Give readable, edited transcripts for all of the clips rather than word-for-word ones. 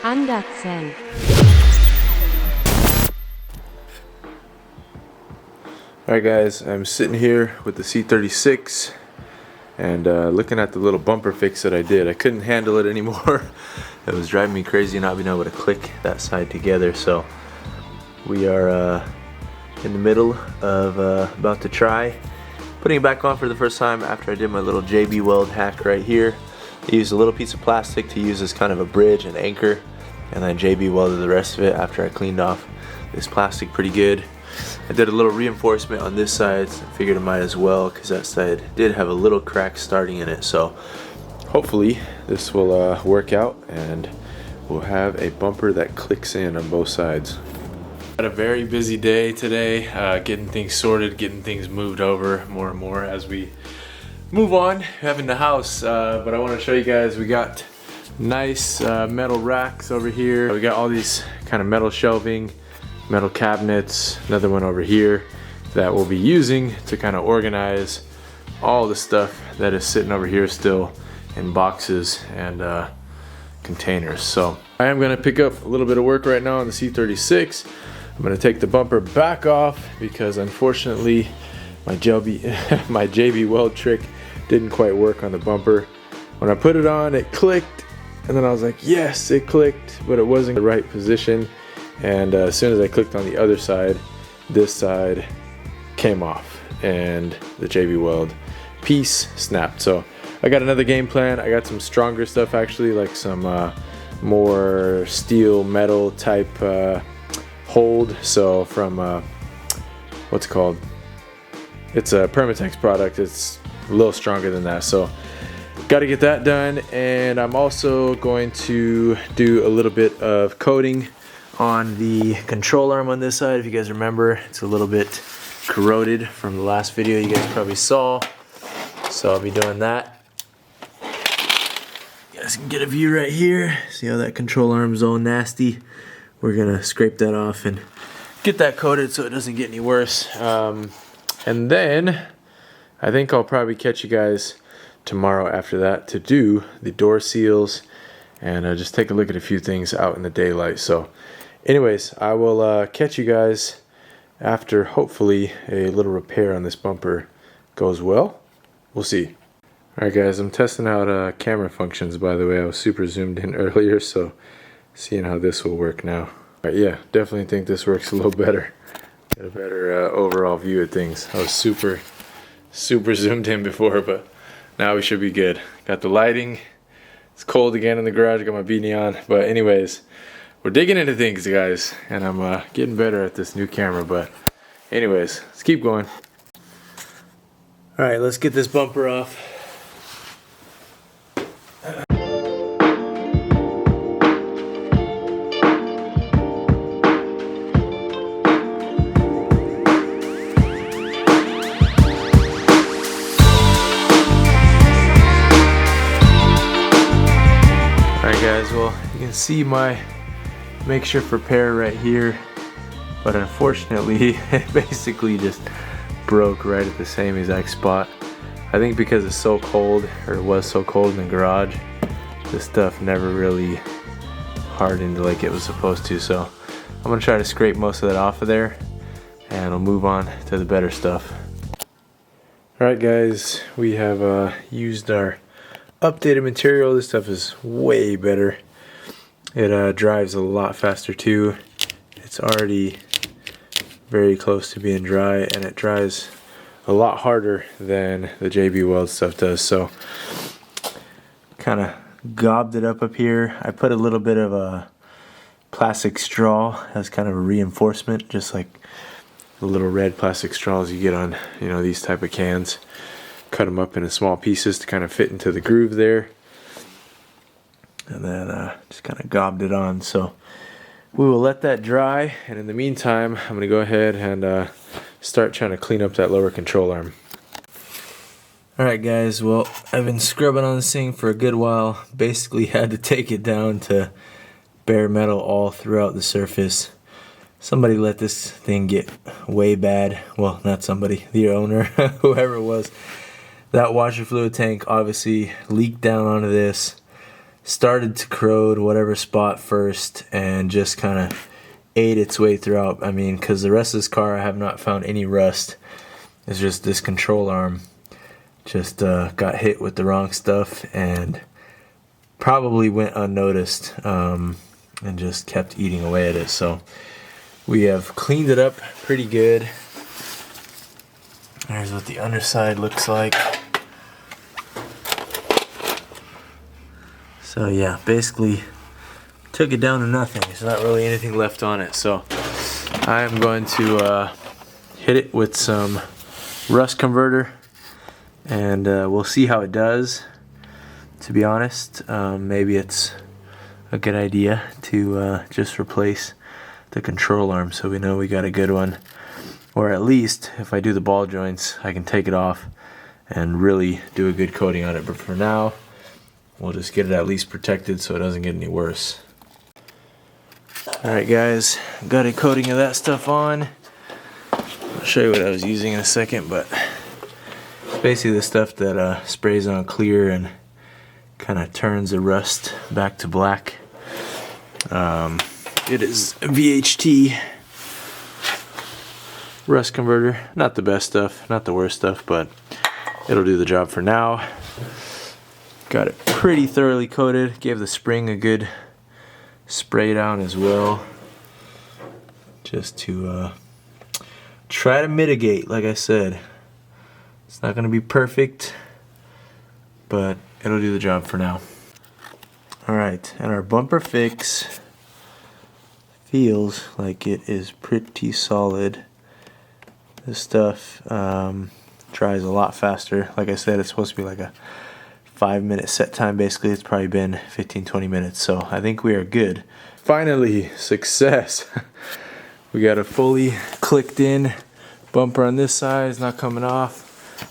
ANDERZÉN. Alright guys, I'm sitting here with the C36 and looking at the little bumper fix that I did. I couldn't handle it anymore. It was driving me crazy not being able to click that side together. So we are in the middle of about to try putting it back on for the first time after I did my little JB weld hack right here. I used a little piece of plastic to use as kind of a bridge and anchor, and then JB welded the rest of it after I cleaned off this plastic pretty good. I did a little reinforcement on this side, so I figured I might as well because that side did have a little crack starting in it. So hopefully this will work out and we'll have a bumper that clicks in on both sides. Had a very busy day today, getting things sorted, getting things moved over more and more as we move on, having the house. But I want to show you guys, we got nice metal racks over here. We got all these kind of metal shelving, metal cabinets, another one over here that we'll be using to kind of organize all the stuff that is sitting over here still in boxes and containers. So I am going to pick up a little bit of work right now on the C36. I'm going to take the bumper back off because unfortunately my JB weld trick didn't quite work on the bumper. When I put it on, it clicked, and then I was like, yes, it clicked, but it wasn't the right position. And as soon as I clicked on the other side, this side came off and the JB weld piece snapped. So I got another game plan. I got some stronger stuff actually, like some more steel metal type hold. So from what's it called? It's a Permatex product. It's a little stronger than that. So got to get that done. And I'm also going to do a little bit of coating on the control arm on this side. If you guys remember, it's a little bit corroded from the last video you guys probably saw. So I'll be doing that. You guys can get a view right here. See how that control arm's all nasty? We're gonna scrape that off and get that coated so it doesn't get any worse. And then I think I'll probably catch you guys tomorrow after that to do the door seals and just take a look at a few things out in the daylight. So anyways, I will catch you guys after hopefully a little repair on this bumper goes well. We'll see. Alright guys, I'm testing out camera functions, by the way. I was super zoomed in earlier, so seeing how this will work now. Alright, yeah, definitely think this works a little better. Get a better overall view of things. I was super zoomed in before, but now we should be good. Got the lighting. It's cold again in the garage. Got my beanie on. But anyways, we're digging into things, guys, and I'm getting better at this new camera. But anyways, let's keep going. All right, let's get this bumper off. Alright guys, well, you can see my makeshift repair right here, but unfortunately it basically just broke right at the same exact spot. I think because it's so cold, or it was so cold in the garage, this stuff never really hardened like it was supposed to. So I'm gonna try to scrape most of that off of there and we'll move on to the better stuff. Alright guys, we have used our updated material. This stuff is way better. It drives a lot faster too. It's already very close to being dry, and it dries a lot harder than the JB Weld stuff does. So kind of gobbed it up here. I put a little bit of a plastic straw as kind of a reinforcement, just like the little red plastic straws you get on, you know, these type of cans. Cut them up into small pieces to kind of fit into the groove there, and then just kind of gobbed it on. So we will let that dry, and in the meantime I'm gonna go ahead and start trying to clean up that lower control arm. Alright guys, well, I've been scrubbing on this thing for a good while. Basically had to take it down to bare metal all throughout the surface. Somebody let this thing get way bad. Well, not somebody, the owner, whoever it was. That washer fluid tank obviously leaked down onto this. started to corrode whatever spot first and just kind of ate its way throughout. I mean, because the rest of this car I have not found any rust. It's just this control arm just got hit with the wrong stuff and probably went unnoticed, and just kept eating away at it. So we have cleaned it up pretty good. There's what the underside looks like. So yeah, basically took it down to nothing. There's not really anything left on it. So I'm going to hit it with some rust converter, and we'll see how it does. To be honest, maybe it's a good idea to just replace the control arm so we know we got a good one. Or at least, if I do the ball joints, I can take it off and really do a good coating on it. But for now, we'll just get it at least protected so it doesn't get any worse. Alright guys, got a coating of that stuff on. I'll show you what I was using in a second, but it's basically the stuff that sprays on clear and kind of turns the rust back to black. It is a VHT rust converter. Not the best stuff, not the worst stuff, but it'll do the job for now. Got it pretty thoroughly coated. Gave the spring a good spray down as well, just to try to mitigate. Like I said, it's not going to be perfect, but it'll do the job for now. Alright, and our bumper fix feels like it is pretty solid. This stuff dries a lot faster. Like I said, it's supposed to be like a 5-minute set time. Basically, it's probably been 15-20 minutes, so I think we are good. Finally, success. We got a fully clicked in bumper on this side. It's not coming off.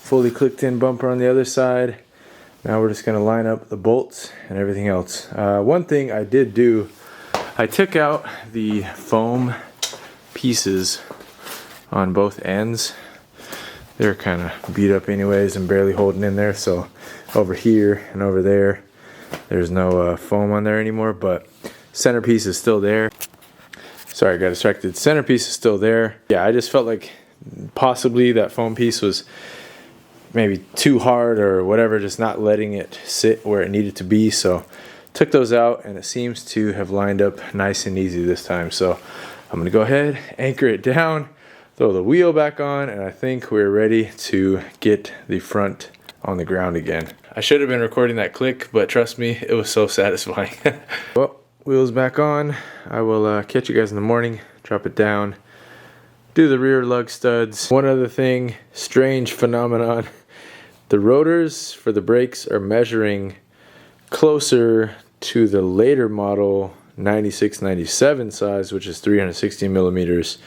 Fully clicked in bumper on the other side. Now we're just going to line up the bolts and everything else. One thing I did do, I took out the foam pieces on both ends. They're kind of beat up anyways and barely holding in there, so over here and over there there's no foam on there anymore, but centerpiece is still there. Sorry, I got distracted. Centerpiece is still there. Yeah, I just felt like possibly that foam piece was maybe too hard or whatever, just not letting it sit where it needed to be. So took those out, and it seems to have lined up nice and easy this time. So I'm gonna go ahead, anchor it down, throw the wheel back on, and I think we're ready to get the front on the ground again. I should have been recording that click, but trust me, it was so satisfying. Well, wheels back on. I will catch you guys in the morning, drop it down, do the rear lug studs. One other thing, strange phenomenon. The rotors for the brakes are measuring closer to the later model 96-97 size, which is 360 millimeters.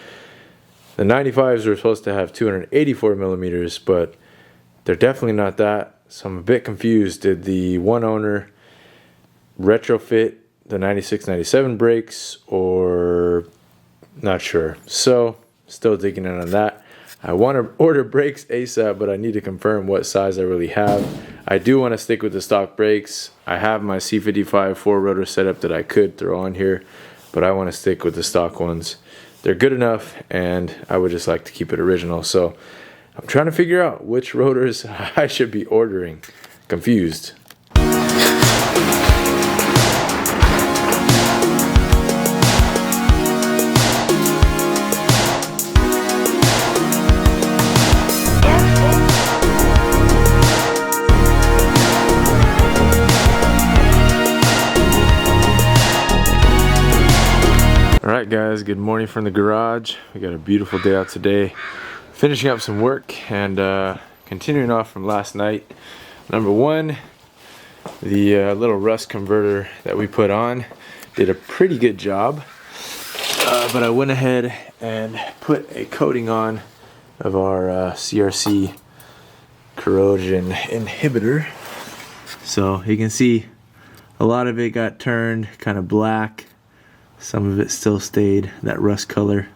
The 95s were supposed to have 284 millimeters, but they're definitely not that. So I'm a bit confused. Did the one owner retrofit the 96-97 brakes, or not sure? So still digging in on that. I want to order brakes ASAP, but I need to confirm what size I really have. I do want to stick with the stock brakes. I have my C55 4-rotor setup that I could throw on here, but I want to stick with the stock ones. They're good enough, and I would just like to keep it original. So I'm trying to figure out which rotors I should be ordering. Confused. Alright guys, good morning from the garage. We got a beautiful day out today. Finishing up some work and continuing off from last night. Number one, the little rust converter that we put on did a pretty good job. But I went ahead and put a coating on of our CRC corrosion inhibitor. So you can see a lot of it got turned kind of black. Some of it still stayed that rust color,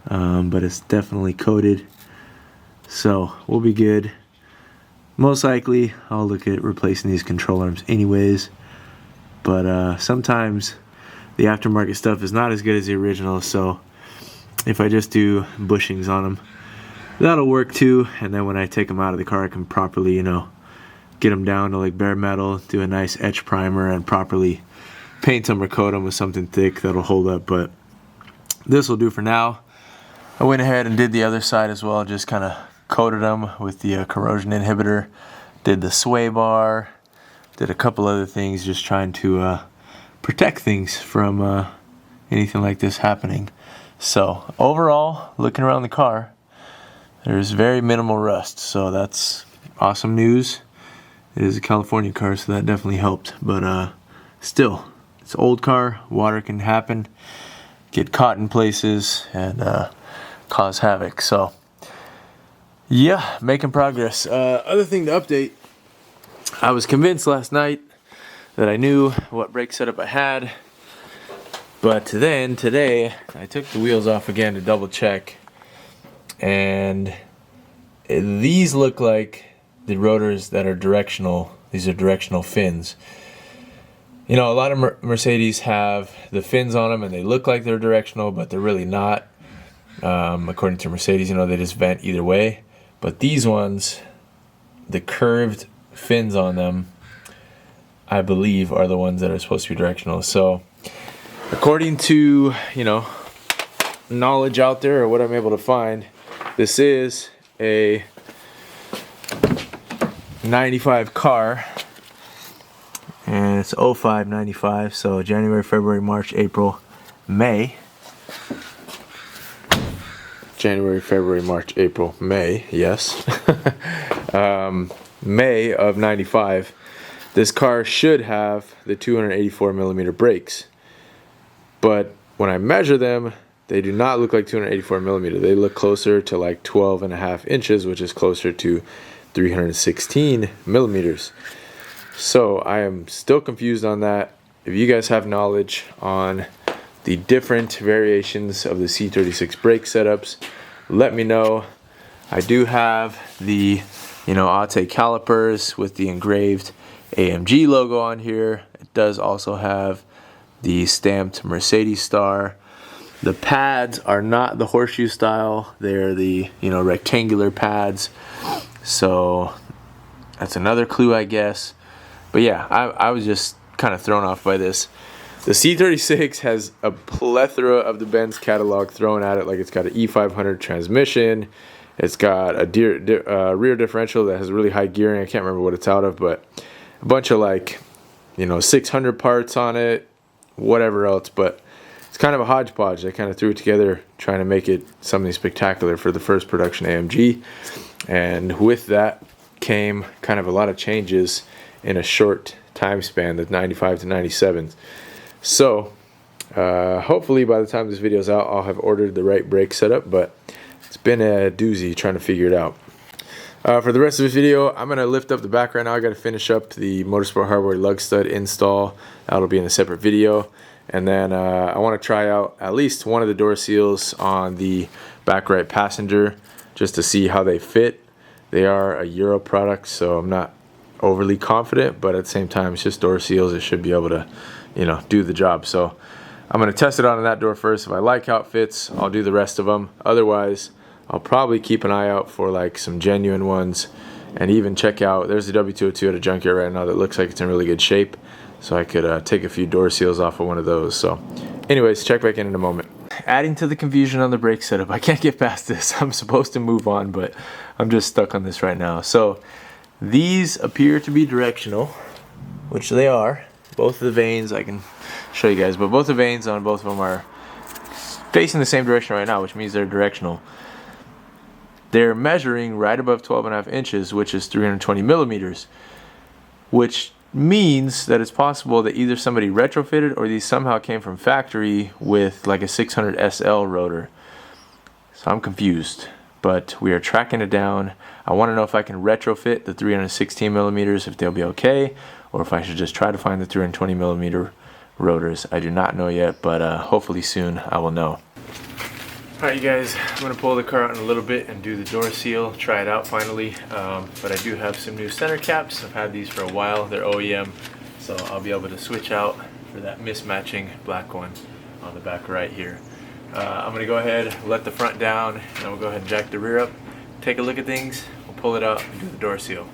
but it's definitely coated, so we'll be good. Most likely I'll look at replacing these control arms anyways, but sometimes the aftermarket stuff is not as good as the original, so if I just do bushings on them, that'll work too. And then when I take them out of the car, I can properly, you know, get them down to like bare metal, do a nice etch primer, and properly paint them or coat them with something thick that'll hold up. But this will do for now. I went ahead and did the other side as well, just kind of coated them with the corrosion inhibitor, did the sway bar, did a couple other things, just trying to protect things from anything like this happening. So overall, looking around the car, there's very minimal rust, so that's awesome news. It is a California car, so that definitely helped, but still, it's an old car, water can happen, get caught in places, and cause havoc. So yeah, making progress. Other thing to update, I was convinced last night that I knew what brake setup I had, but then today I took the wheels off again to double check, and these look like the rotors that are directional. These are directional fins. You know, a lot of Mercedes have the fins on them and they look like they're directional, but they're really not. According to Mercedes, you know, they just vent either way. But these ones, the curved fins on them, I believe, are the ones that are supposed to be directional. So according to, you know, knowledge out there, or what I'm able to find, this is a 95 car, and it's 0595, so January, February, March, April, May. January, February, March, April, May, yes. May of 95. This car should have the 284 millimeter brakes, but when I measure them, they do not look like 284 millimeter. They look closer to like 12.5 inches, which is closer to 316 millimeters. So I am still confused on that. If you guys have knowledge on the different variations of the C36 brake setups, let me know. I do have the, you know, Ate calipers with the engraved AMG logo on here. It does also have the stamped Mercedes star. The pads are not the horseshoe style. They're the, you know, rectangular pads. So that's another clue, I guess. But yeah, I was just kind of thrown off by this. The C36 has a plethora of the Benz catalog thrown at it. Like, it's got an E500 transmission. It's got a rear differential that has really high gearing. I can't remember what it's out of, but a bunch of, like, you know, 600 parts on it, whatever else. But it's kind of a hodgepodge. I kind of threw it together trying to make it something spectacular for the first production AMG. And with that came kind of a lot of changes in a short time span, the 95 to 97. So hopefully by the time this video is out, I'll have ordered the right brake setup, but it's been a doozy trying to figure it out. For the rest of this video, I'm going to lift up the back right now. I got to finish up the Motorsport Hardware lug stud install. That'll be in a separate video. And then I want to try out at least one of the door seals on the back right passenger just to see how they fit. They are a Euro product, so I'm not overly confident, but at the same time, it's just door seals. It should be able to, you know, do the job. So I'm going to test it on that door first. If I like how it fits, I'll do the rest of them. Otherwise, I'll probably keep an eye out for like some genuine ones, and even check out, there's the W202 at a junkyard right now that looks like it's in really good shape. So I could take a few door seals off of one of those. So anyways, check back in a moment. Adding to the confusion on the brake setup, I can't get past this. I'm supposed to move on, but I'm just stuck on this right now. So these appear to be directional, which they are. Both of the vanes, I can show you guys, but both the vanes on both of them are facing the same direction right now, which means they're directional. They're measuring right above 12.5 inches, which is 320 millimeters, which means that it's possible that either somebody retrofitted or these somehow came from factory with like a 600 SL rotor. So I'm confused, but we are tracking it down. I want to know if I can retrofit the 316 millimeters, if they'll be okay, or if I should just try to find the 320 millimeter rotors. I do not know yet, but hopefully soon I will know. Alright you guys, I'm going to pull the car out in a little bit and do the door seal, try it out finally. But I do have some new center caps. I've had these for a while. They're OEM So I'll be able to switch out for that mismatching black one on the back right here. I'm gonna go ahead, let the front down, and we'll go ahead and jack the rear up, take a look at things, we'll pull it out and do the door seal.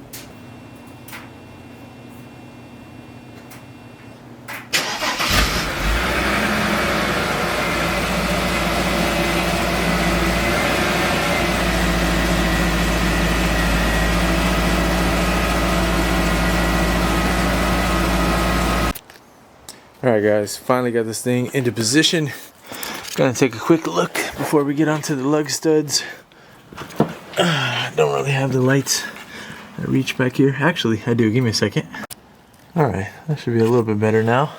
Alright guys, finally got this thing into position. Gonna take a quick look before we get onto the lug studs. Don't really have the lights that reach back here. Actually, I do. Give me a second. Alright, that should be a little bit better now.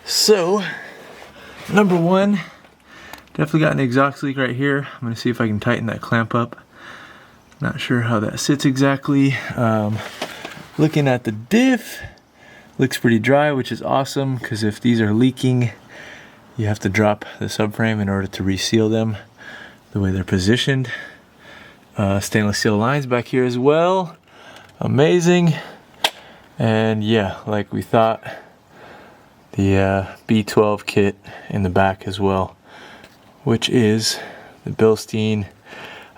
So, number one, definitely got an exhaust leak right here. I'm gonna see if I can tighten that clamp up. Not sure how that sits exactly. Looking at the diff, looks pretty dry, which is awesome, because if these are leaking, you have to drop the subframe in order to reseal them the way they're positioned. Stainless steel lines back here as well. Amazing. And yeah, like we thought, the B12 kit in the back as well, which is the Bilstein.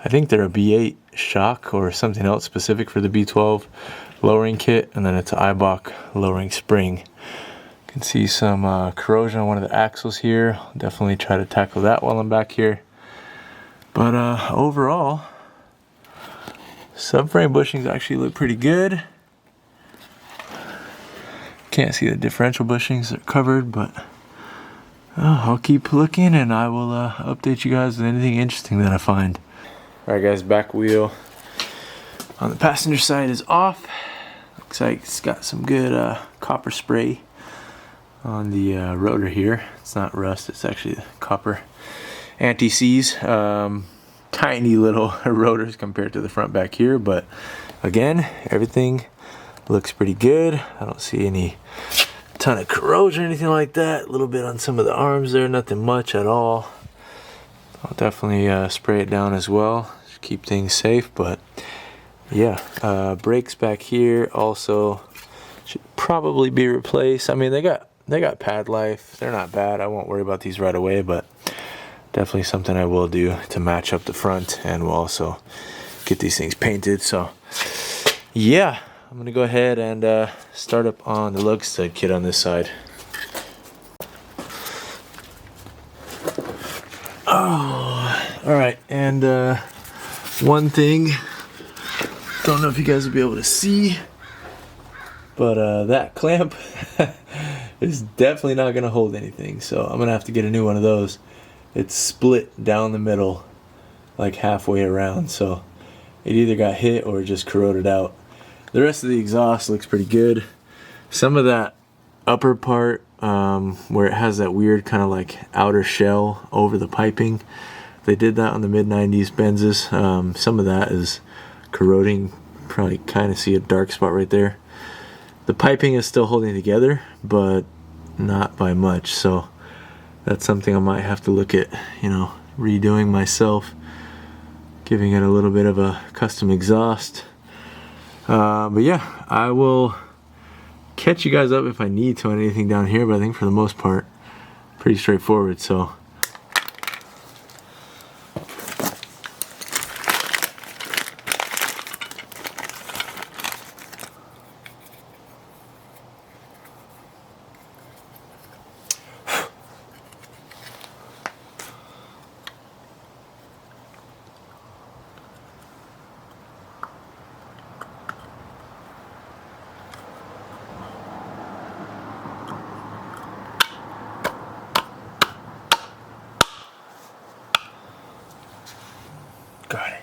I think they're a B8 shock or something else specific for the B12 lowering kit, and then it's an Eibach lowering spring. You can see some corrosion on one of the axles here. I'll definitely try to tackle that while I'm back here. But overall, subframe bushings actually look pretty good. Can't see the differential bushings, they're covered, but I'll keep looking and I will update you guys with anything interesting that I find. Alright guys, back wheel on the passenger side is off. Looks like it's got some good copper spray on the rotor here. It's not rust, it's actually copper anti-seize. Tiny little rotors compared to the front back here, but again, everything looks pretty good. I don't see any ton of corrosion or anything like that. A little bit on some of the arms there, nothing much at all. I'll definitely spray it down as well, just keep things safe. But yeah, brakes back here also should probably be replaced. I mean, they got pad life, they're not bad. I won't worry about these right away, but definitely something I will do to match up the front, and we'll also get these things painted. So yeah, I'm gonna go ahead and start up on the lug stud kit on this side. Oh, all right, and one thing, don't know if you guys will be able to see, but that clamp is definitely not gonna hold anything, so I'm gonna have to get a new one of those. It's split down the middle, like halfway around, so it either got hit or just corroded out. The rest of the exhaust looks pretty good. Some of that upper part, where it has that weird kind of like outer shell over the piping, they did that on the mid-90s Benzes. Some of that is corroding. Probably kind of see a dark spot right there. The piping is still holding together, but not by much, so that's something I might have to look at, you know, redoing myself, giving it a little bit of a custom exhaust. But yeah, I will catch you guys up if I need to on anything down here, but I think for the most part, pretty straightforward. So got it.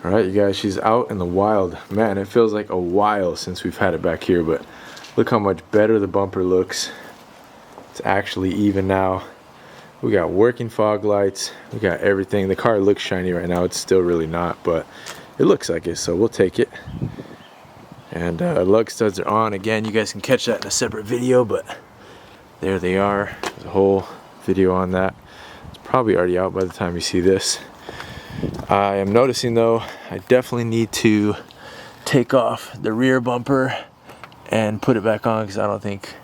Alright you guys, she's out in the wild. Man, it feels like a while since we've had it back here, but Look how much better the bumper looks. It's actually even now. We got working fog lights. We got everything. The car looks shiny right now. It's still really not, but it looks like it, so we'll take it. And lug studs are on. Again, you guys can catch that in a separate video, but there they are. There's a whole video on that. It's probably already out by the time you see this. I am noticing though, I definitely need to take off the rear bumper and put it back on because I don't think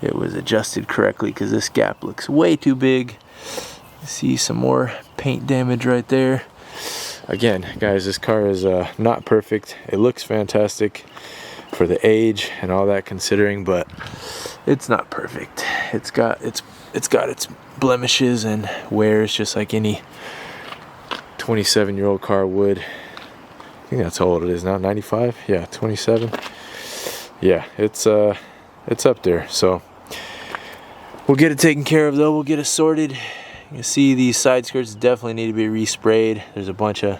it was adjusted correctly, because this gap looks way too big. See some more paint damage right there. Again, guys, this car is not perfect. It looks fantastic for the age and all that considering, but it's not perfect. It's got its blemishes and wears just like any 27-year-old car would. I think that's how old it is now, 95? Yeah, 27. Yeah, it's up there. So we'll get it taken care of though. We'll get it sorted. You can see these side skirts definitely need to be resprayed. There's a bunch of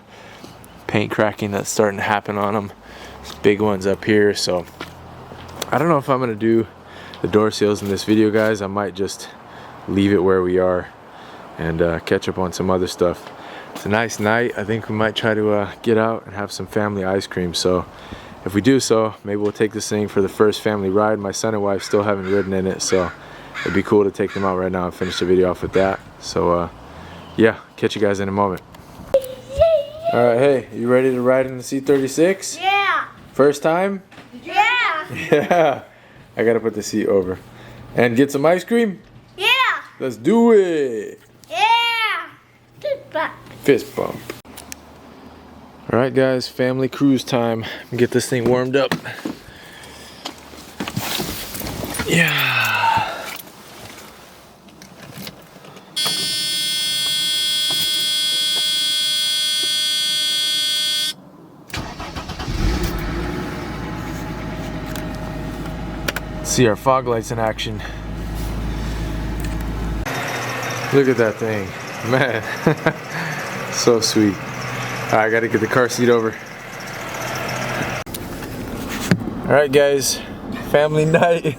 paint cracking that's starting to happen on them. There's big ones up here. So I don't know if I'm gonna do the door seals in this video, guys. I might just leave it where we are and catch up on some other stuff. It's a nice night. I think we might try to get out and have some family ice cream. So if we do so, maybe we'll take this thing for the first family ride. My son and wife still haven't ridden in it, so it'd be cool to take them out right now and finish the video off with that. So yeah, catch you guys in a moment. All right, hey, you ready to ride in the C36? Yeah. First time? Yeah. Yeah. I gotta put the seat over. And get some ice cream? Yeah. Let's do it. Yeah. Goodbye. Fist bump. All right, guys, family cruise time. Get this thing warmed up. Yeah. See our fog lights in action. Look at that thing, man. So sweet. I gotta get the car seat over. All right, guys, family night.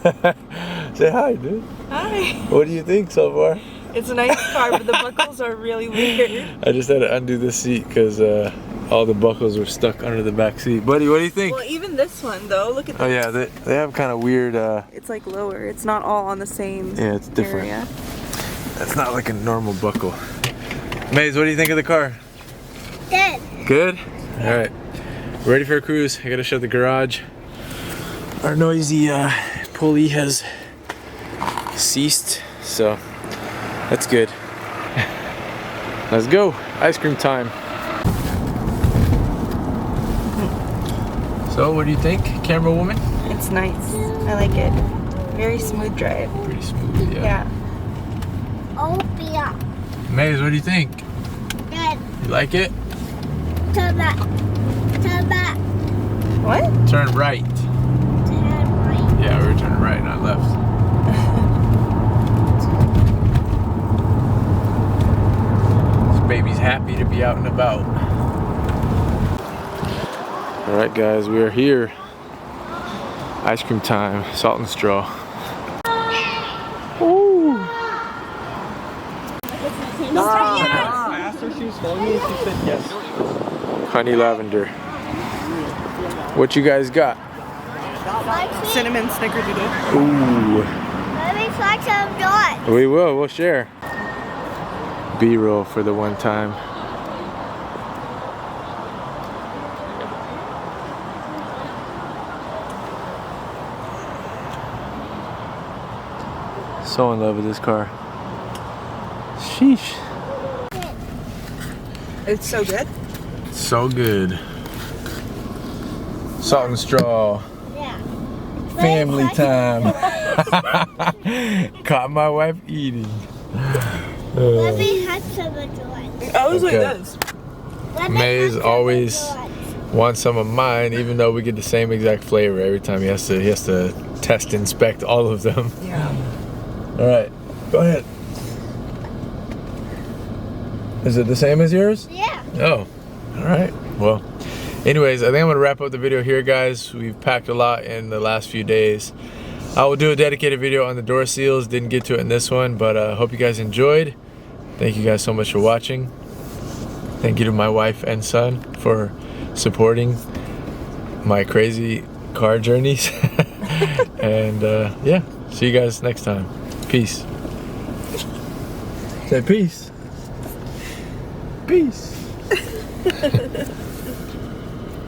Say hi, dude. Hi. What do you think so far? It's a nice car, but the buckles are really weird. I just had to undo the seat because all the buckles were stuck under the back seat. Buddy, what do you think? Well, even this one though, look at this. Oh yeah, they have kind of weird. It's like lower. It's not all on the same. Yeah, it's different. Area. That's not like a normal buckle. Maze, what do you think of the car? Good. Good? All right, ready for a cruise. I gotta shut the garage. Our noisy pulley has ceased, so that's good. Let's go. Ice cream time. So, what do you think, camera woman? It's nice. I like it. Very smooth drive. Pretty smooth, yeah. Yeah. Oh, yeah. Maze, what do you think? Good. You like it? Turn back. Turn back. What? Turn right. Turn right. Yeah, we're turning right, not left. This baby's happy to be out and about. All right, guys, we are here. Ice cream time, salt and straw. Ooh. I asked her if she was following me and she said yes. Honey lavender. What you guys got? Cinnamon snickerdoodle. Ooh. Let me fly some dots. We will, we'll share. B-roll for the one time. So in love with this car. Sheesh. It's so good. So good. Salt and straw. Yeah. Family time. Caught my wife eating. Let me have some of dots. I was Okay. like this. Let me Maze have some always dots. wants some of mine, even though we get the same exact flavor every time. He has to test inspect all of them. Yeah. All right, go ahead. Is it the same as yours? Yeah. Oh, all right. Well, anyways, I think I'm gonna wrap up the video here, guys. We've packed a lot in the last few days. I will do a dedicated video on the door seals. Didn't get to it in this one, but hope you guys enjoyed. Thank you guys so much for watching. Thank you to my wife and son for supporting my crazy car journeys. And yeah, see you guys next time. Peace. Say peace. Peace.